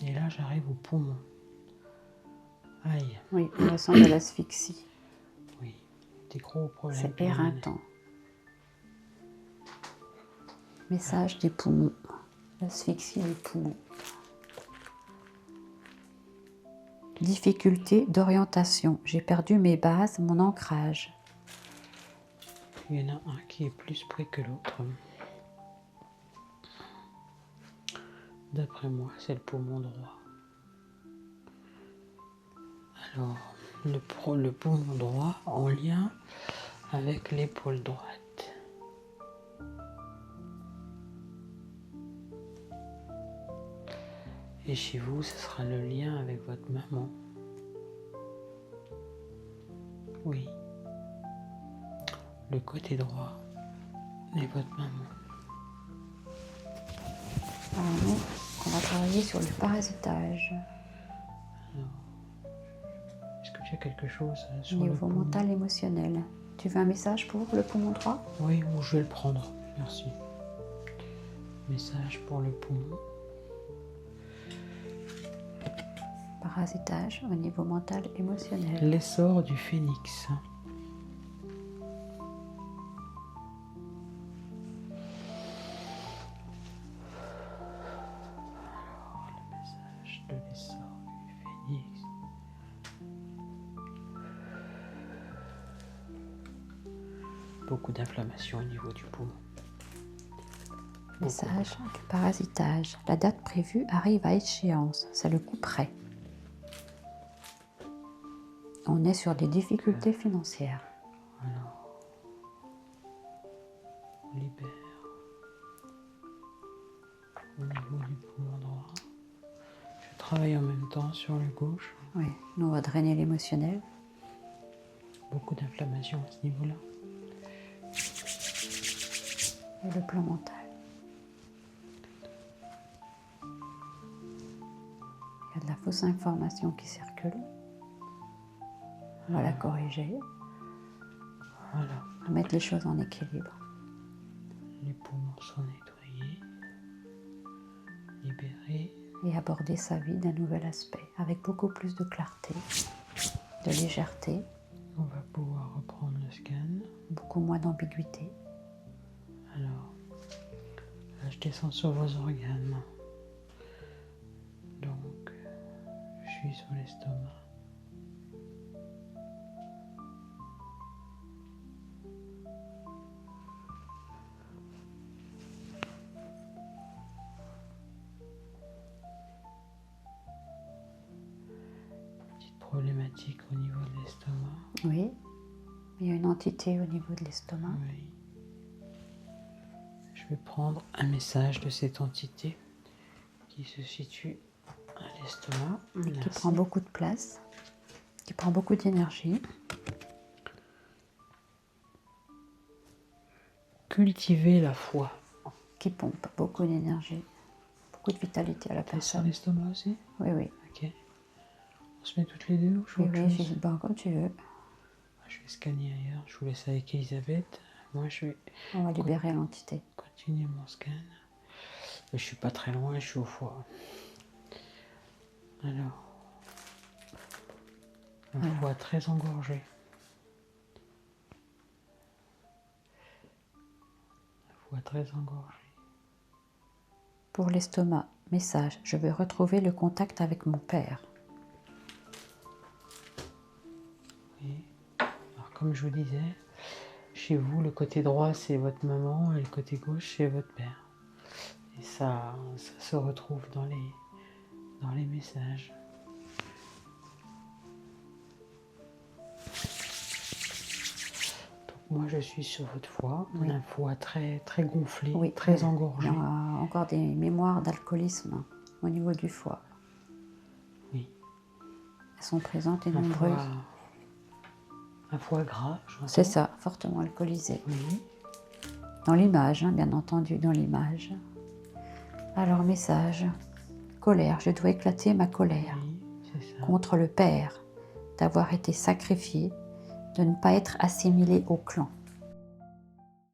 Et là, j'arrive au poumon. Aïe. Oui, on ressent de l'asphyxie. Oui, des gros problèmes. C'est éreintant. Message des poumons. L'asphyxie des poumons. Difficulté d'orientation. J'ai perdu mes bases, mon ancrage. Il y en a un qui est plus près que l'autre. D'après moi, c'est le poumon droit. Alors, le poumon droit en lien avec l'épaule droite. Et chez vous, ce sera le lien avec votre maman. Oui. Le côté droit est votre maman. Alors nous, on va travailler sur le parasitage. Est-ce que tu as quelque chose sur Niveau le poumon? mental, émotionnel. Tu veux un message pour le poumon droit? Oui, ou je vais le prendre. Merci. Message pour le poumon. Parasitage au niveau mental, émotionnel. L'essor du phénix. Alors, le message de l'essor du phénix. Beaucoup d'inflammation au niveau du poumon. Message du parasitage. La date prévue arrive à échéance. C'est le coup près. On est sur des difficultés financières. Alors, on libère au niveau du poumon droit. Je travaille en même temps sur le gauche. Oui, nous on va drainer l'émotionnel. Beaucoup d'inflammation à ce niveau-là. Et le plan mental. Il y a de la fausse information qui circule. On va la corriger. Voilà, On va mettre les choses en équilibre. les poumons sont nettoyés, libérés. Et aborder sa vie d'un nouvel aspect, avec beaucoup plus de clarté, de légèreté, On va pouvoir reprendre le scan. beaucoup moins d'ambiguïté. Alors, là je descends sur vos organes. Donc, je suis sur l'estomac. Petite problématique au niveau de l'estomac. Oui, il y a une entité au niveau de l'estomac. Oui. Je vais prendre un message de cette entité qui se situe à l'estomac. Qui Merci. prend beaucoup de place, qui prend beaucoup d'énergie. Cultiver la foi. Qui pompe beaucoup d'énergie, beaucoup de vitalité à la T'es sur personne. l'estomac aussi? Oui, oui. Ok. On se met toutes les deux ou je fais Oui, autre oui, chose? je bon, comme tu veux. Je vais scanner ailleurs. Je vous laisse avec Elisabeth. Moi, je vais On va libérer l'entité. continuer mon scan. Je suis pas très loin, je suis au foie. Alors, un foie très engorgé. Un foie très engorgé. Pour l'estomac, message, je veux retrouver le contact avec mon père. Oui. Alors, comme je vous disais, chez vous, le côté droit, c'est votre maman et le côté gauche, c'est votre père. Et ça se retrouve dans les messages. Donc, moi, je suis sur votre foie. Oui. Un foie très, très gonflé, Oui, très engorgé. Il y a encore des mémoires d'alcoolisme au niveau du foie. Oui. Elles sont présentes et Un nombreuses. foie gras, j'entends. C'est ça, fortement alcoolisé. Oui. Dans l'image, hein, bien entendu, dans l'image. Alors, message. Colère, je dois éclater ma colère Oui, c'est ça. contre le père, d'avoir été sacrifié, de ne pas être assimilé au clan.